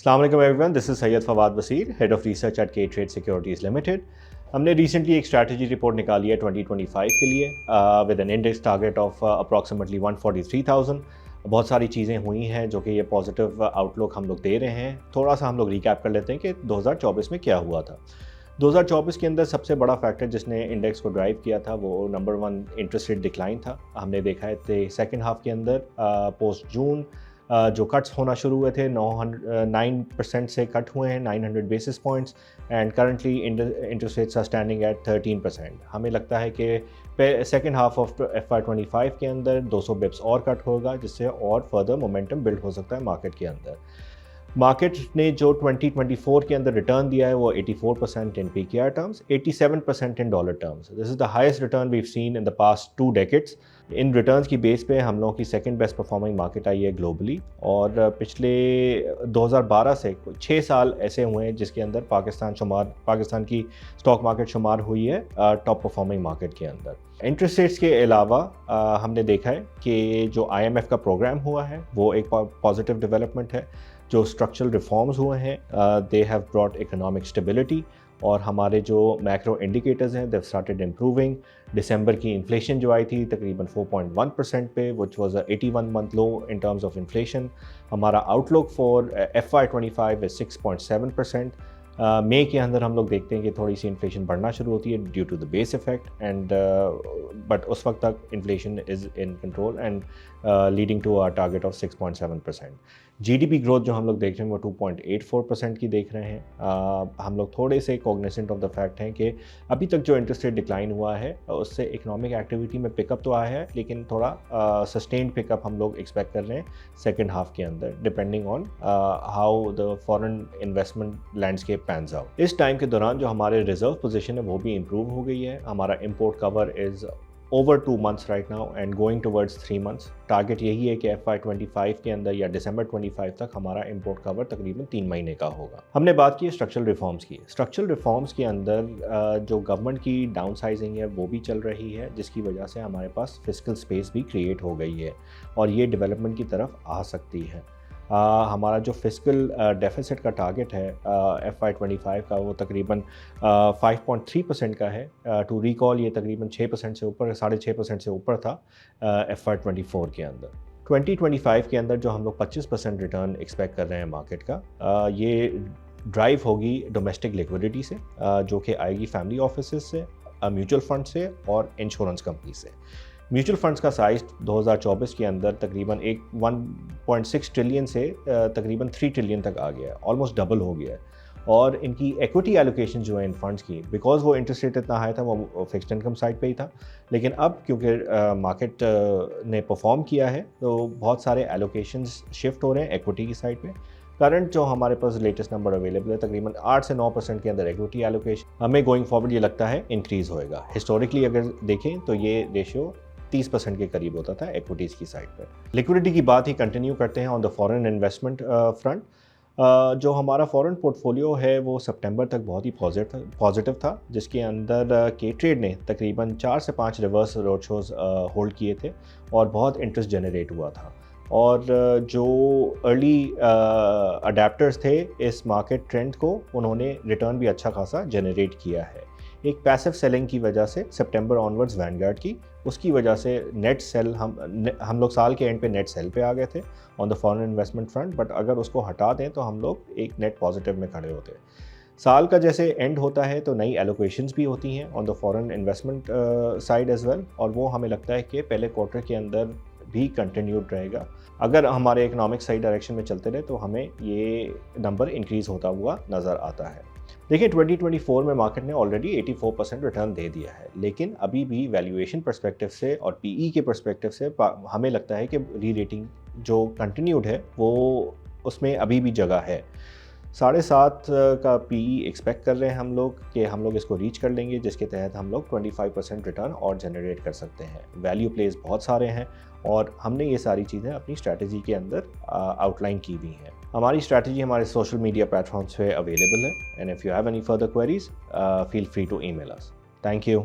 अस्सलाम वालेकुम everyone, this is Syed Fawad Waseer, head of research at K trade securities limited. हमने recently एक स्ट्रैटेजी रिपोर्ट निकाली है 2025 के लिए with an index target of approximately 143,000। बहुत सारी चीज़ें हुई हैं जो कि ये पॉजिटिव आउटलुक हम लोग दे रहे हैं। थोड़ा सा हम लोग रिकैप कर लेते हैं कि 2024 में क्या हुआ था। 2024 के अंदर सबसे बड़ा फैक्टर जिसने इंडेक्स को ड्राइव किया था वो नंबर 1 इंटरेस्ट रेट डिक्लाइन था। हमने देखा है सेकेंड हाफ के अंदर पोस्ट जून जो कट्स होना शुरू हुए थे 9% से कट हुए हैं 900 basis points and currently interest rates are standing at 13%। हमें लगता है कि सेकेंड हाफ ऑफ FY25 के अंदर 200 बिप्स और कट होगा जिससे और फर्दर मोमेंटम बिल्ड हो सकता है मार्केट के अंदर। मार्केट ने जो 2024 के अंदर रिटर्न दिया है वो 84% in PKR terms, 87% in dollar terms. This is the highest return we have seen in the past 2 decades. इन रिटर्न्स की बेस पे हम लोगों की सेकंड बेस्ट परफॉर्मिंग मार्केट आई है ग्लोबली और पिछले 2012 से 6 साल ऐसे हुए हैं जिसके अंदर पाकिस्तान की स्टॉक मार्केट शुमार हुई है टॉप परफॉर्मिंग मार्केट के अंदर। इंटरेस्ट रेट्स के अलावा हमने देखा है कि जो IMF का प्रोग्राम हुआ है वो एक पॉजिटिव डेवलपमेंट है। जो स्ट्रक्चरल रिफॉर्म्स हुए हैं they have brought economic stability और हमारे जो मैक्रो इंडिकेटर्स हैं दे स्टार्टेड इम्प्रूविंग। दिसंबर की इन्फ्लेशन जो आई थी तकरीबन 4.1% पे which was 81 month low in terms of inflation. हमारा आउटलुक फॉर FY25 इज 6.7%। मई के अंदर हम लोग देखते हैं कि थोड़ी सी इन्फ्लेशन बढ़ना शुरू होती है due to the base effect and but उस वक्त तक inflation is in control and leading to our target of 6.7%। GDP growth जो हम लोग देख रहे हैं वो 2.84% की देख रहे हैं। हम लोग थोड़े से कॉग्निसेंट ऑफ द फैक्ट हैं कि अभी तक जो इंटरेस्ट रेट डिक्लाइन हुआ है उससे इकोनॉमिक एक्टिविटी में पिकअप तो आया है लेकिन थोड़ा सस्टेन्ड पिकअप हम लोग एक्सपेक्ट कर रहे हैं सेकेंड हाफ के अंदर depending on how the foreign investment landscape pans out. इस टाइम के दौरान जो हमारे रिजर्व पोजीशन है वो भी इम्प्रूव हो गई है। हमारा import cover is over 2 months right now and going towards 3 months. Target यही है कि FY25 के अंदर या दिसंबर 25 तक हमारा इंपोर्ट कवर तकरीबन 3 महीने का होगा। हमने बात की स्ट्रक्चरल रिफॉर्म्स की। स्ट्रक्चरल रिफॉर्म्स के अंदर जो गवर्नमेंट की डाउन साइजिंग है वो भी चल रही है जिसकी वजह से हमारे पास फिस्कल स्पेस भी क्रिएट हो गई है और ये डेवलपमेंट की तरफ आ सकती है। हमारा जो फिस्कल डेफिसिट का टारगेट है FY25 का वो तकरीबन 5.3% का है। टू रिकॉल ये तकरीबन 6% से ऊपर 6.5% से ऊपर था FY24 के अंदर। 2025 के अंदर जो हम लोग 25% रिटर्न एक्सपेक्ट कर रहे हैं मार्केट का ये ड्राइव होगी डोमेस्टिक लिक्विडिटी से जो कि आएगी फैमिली ऑफिसेस से, म्यूचुअल फंड से और इंश्योरेंस कंपनी से। म्यूचुअल फंड्स का साइज़ 2024 के अंदर तकरीबन 1.6 ट्रिलियन से तकरीबन 3 ट्रिलियन तक आ गया है, ऑलमोस्ट डबल हो गया है। और इनकी एक्विटी एलोकेशन जो है इन फंड्स की बिकॉज वो इंटरेस्ट रेट इतना हाई था वो फिक्स्ड इनकम साइड पे ही था लेकिन अब क्योंकि मार्केट ने परफॉर्म किया है तो बहुत सारे एलोकेशंस शिफ्ट हो रहे हैं एक्विटी की साइड पे। करंट जो हमारे पास लेटेस्ट नंबर अवेलेबल है तकरीबन 8 से 9% के अंदर एक्विटी एलोकेशन हमें गोइंग फॉरवर्ड ये लगता है इंक्रीज़ होएगा। हिस्टोरिकली अगर देखें तो ये रेशियो 30% के करीब होता था एक्विटीज़ की साइड पर। लिक्विडिटी की बात ही कंटिन्यू करते हैं on the foreign investment front. जो हमारा फॉरेन पोर्टफोलियो है वो सितंबर तक बहुत ही पॉजिटिव था जिसके अंदर के ट्रेड ने तकरीबन 4 से 5 रिवर्स रोड शोज़ होल्ड किए थे और बहुत इंटरेस्ट जनरेट हुआ था और जो अर्ली अडेप्टर्स थे इस मार्केट ट्रेंड को उन्होंने रिटर्न भी अच्छा खासा जनरेट किया है। एक पैसिव सेलिंग की वजह से सितंबर ऑनवर्ड्स वैनगार्ड की उसकी वजह से नेट सेल हम लोग साल के एंड पे नेट सेल पे आ गए थे on the foreign investment front but अगर उसको हटा दें तो हम लोग एक नेट पॉजिटिव में खड़े होते हैं। साल का जैसे एंड होता है तो नई एलोकेशंस भी होती हैं on the foreign investment side as well और वो हमें लगता है कि पहले क्वार्टर के अंदर भी कंटिन्यूड रहेगा। अगर हमारे इकोनॉमिक सही डायरेक्शन में चलते रहे तो हमें ये नंबर इंक्रीज़ होता हुआ नज़र आता है। देखिए 2024 में मार्केट ने ऑलरेडी 84% रिटर्न दे दिया है लेकिन अभी भी वैल्यूएशन पर्सपेक्टिव से और PE के पर्सपेक्टिव से हमें लगता है कि री रेटिंग जो कंटिन्यूड है वो उसमें अभी भी जगह है। 7.5 का PE एक्सपेक्ट कर रहे हैं हम लोग कि हम लोग इसको रीच कर लेंगे जिसके तहत हम लोग 25% रिटर्न और जनरेट कर सकते हैं। वैल्यू प्लेस बहुत सारे हैं और हमने ये सारी चीज़ें अपनी स्ट्रैटेजी के अंदर आउटलाइन की हुई हैं। हमारी स्ट्रैटेजी हमारे सोशल मीडिया प्लेटफॉर्म्स पे अवेलेबल है and if you have any further queries feel free to email us. Thank you.